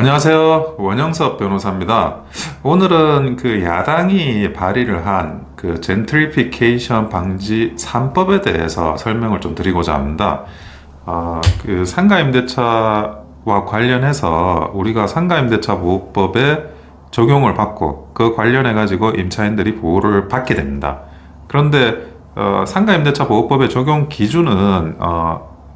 안녕하세요. 원영섭 변호사입니다. 오늘은 그 야당이 발의를 한 그 젠트리피케이션 방지 3법에 대해서 설명을 좀 드리고자 합니다. 그 상가임대차와 관련해서 우리가 상가임대차 보호법에 적용을 받고 그 관련해 가지고 임차인들이 보호를 받게 됩니다. 그런데 상가임대차 보호법의 적용 기준은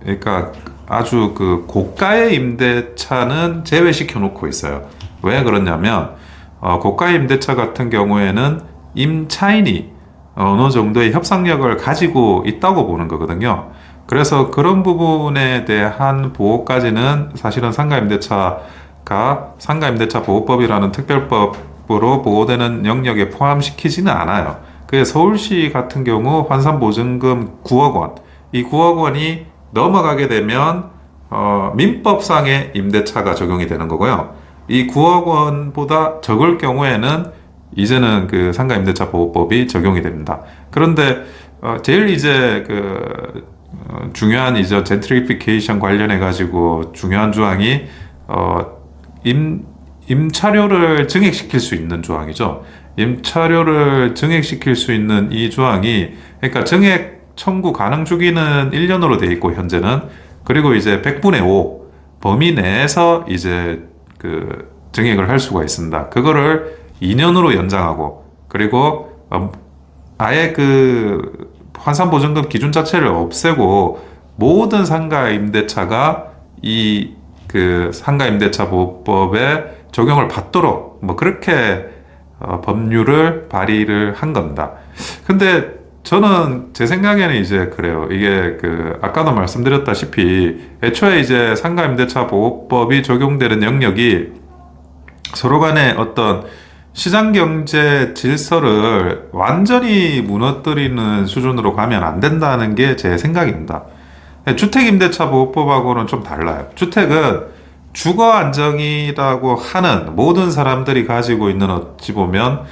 그러니까 아주 그 고가의 임대차는 제외시켜 놓고 있어요. 왜 그러냐면 고가의 임대차 같은 경우에는 임차인이 어느 정도의 협상력을 가지고 있다고 보는 거거든요. 그래서 그런 부분에 대한 보호까지는 사실은 상가임대차가 상가임대차 보호법이라는 특별법으로 보호되는 영역에 포함시키지는 않아요. 그게 서울시 같은 경우 환산보증금 9억 원, 이 9억 원이 넘어가게 되면 민법상의 임대차가 적용이 되는 거고요. 이 9억 원보다 적을 경우에는 이제는 그 상가임대차 보호법이 적용이 됩니다. 그런데 제일 이제 그 중요한 이제 젠트리피케이션 관련해 가지고 중요한 조항이 임차료를 증액시킬 수 있는 조항이죠. 임차료를 증액시킬 수 있는 이 조항이 그러니까 증액 청구 가능 주기는 1년으로 돼 있고 현재는 그리고 이제 100분의 5 범위 내에서 이제 그 증액을 할 수가 있습니다. 그거를 2년으로 연장하고 그리고 아예 그 환산보증금 기준 자체를 없애고 모든 상가임대차가 이 그 상가임대차 보호법에 적용을 받도록 뭐 그렇게 법률을 발의를 한 겁니다. 근데 저는 제 생각에는 이제 그래요. 이게 그 아까도 말씀드렸다시피 애초에 이제 상가임대차 보호법이 적용되는 영역이 서로 간에 어떤 시장경제 질서를 완전히 무너뜨리는 수준으로 가면 안 된다는 게 제 생각입니다. 주택임대차 보호법하고는 좀 달라요. 주택은 주거 안정이라고 하는 모든 사람들이 가지고 있는 어찌 보면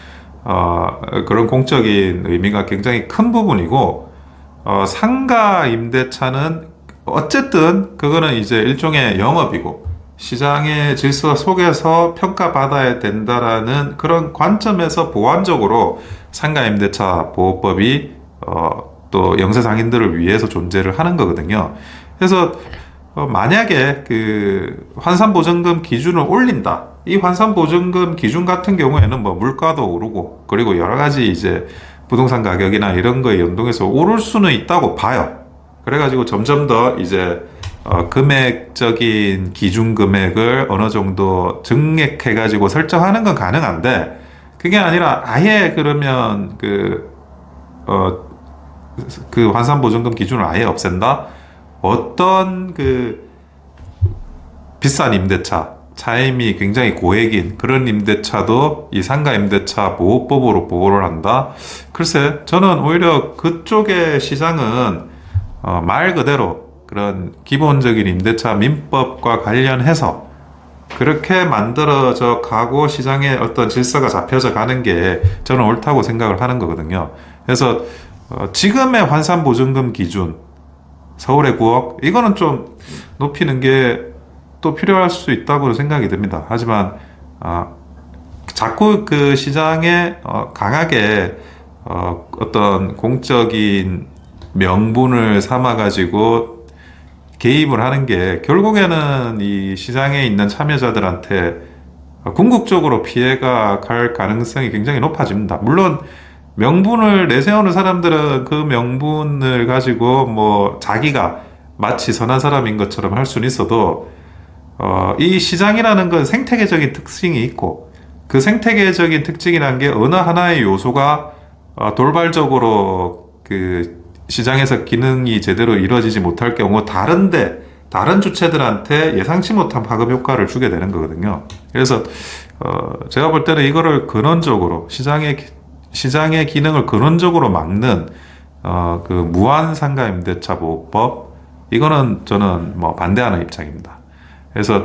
그런 공적인 의미가 굉장히 큰 부분이고 상가 임대차는 어쨌든 그거는 이제 일종의 영업이고 시장의 질서 속에서 평가받아야 된다라는 그런 관점에서 보완적으로 상가 임대차 보호법이 또 영세상인들을 위해서 존재를 하는 거거든요. 그래서 만약에 그 환산보증금 기준을 올린다. 이 환산보증금 기준 같은 경우에는 뭐 물가도 오르고 그리고 여러 가지 이제 부동산 가격이나 이런 거에 연동해서 오를 수는 있다고 봐요. 그래가지고 점점 더 이제 금액적인 기준 금액을 어느 정도 증액해가지고 설정하는 건 가능한데 그게 아니라 아예 그러면 그 환산보증금 기준을 아예 없앤다? 어떤 그 비싼 임대차, 차임이 굉장히 고액인 그런 임대차도 이 상가 임대차 보호법으로 보호를 한다? 글쎄, 저는 오히려 그쪽의 시장은 말 그대로 그런 기본적인 임대차 민법과 관련해서 그렇게 만들어져 가고 시장의 어떤 질서가 잡혀져 가는 게 저는 옳다고 생각을 하는 거거든요. 그래서 지금의 환산보증금 기준 서울의 9억 이거는 좀 높이는 게 또 필요할 수 있다고 생각이 듭니다. 하지만 자꾸 그 시장에 강하게 어떤 공적인 명분을 삼아 가지고 개입을 하는 게 결국에는 이 시장에 있는 참여자들한테 궁극적으로 피해가 갈 가능성이 굉장히 높아집니다. 물론 명분을 내세우는 사람들은 그 명분을 가지고 뭐 자기가 마치 선한 사람인 것처럼 할 수는 있어도 이 시장이라는 건 생태계적인 특징이 있고 그 생태계적인 특징이라는 게 어느 하나의 요소가 돌발적으로 그 시장에서 기능이 제대로 이루어지지 못할 경우 다른 주체들한테 예상치 못한 파급 효과를 주게 되는 거거든요. 그래서 제가 볼 때는 이거를 근원적으로 시장의 기능을 근원적으로 막는 그 무한 상가 임대차 보호법 이거는 저는 뭐 반대하는 입장입니다. 그래서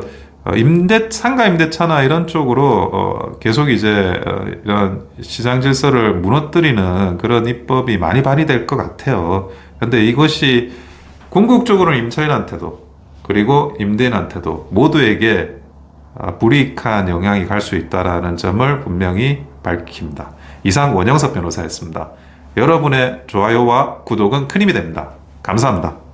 상가 임대차나 이런 쪽으로 계속 이제 이런 시장 질서를 무너뜨리는 그런 입법이 많이 발의될 것 같아요. 그런데 이것이 궁극적으로 임차인한테도 그리고 임대인한테도 모두에게 불이익한 영향이 갈 수 있다라는 점을 분명히 밝힙니다. 이상 원영석 변호사였습니다. 여러분의 좋아요와 구독은 큰 힘이 됩니다. 감사합니다.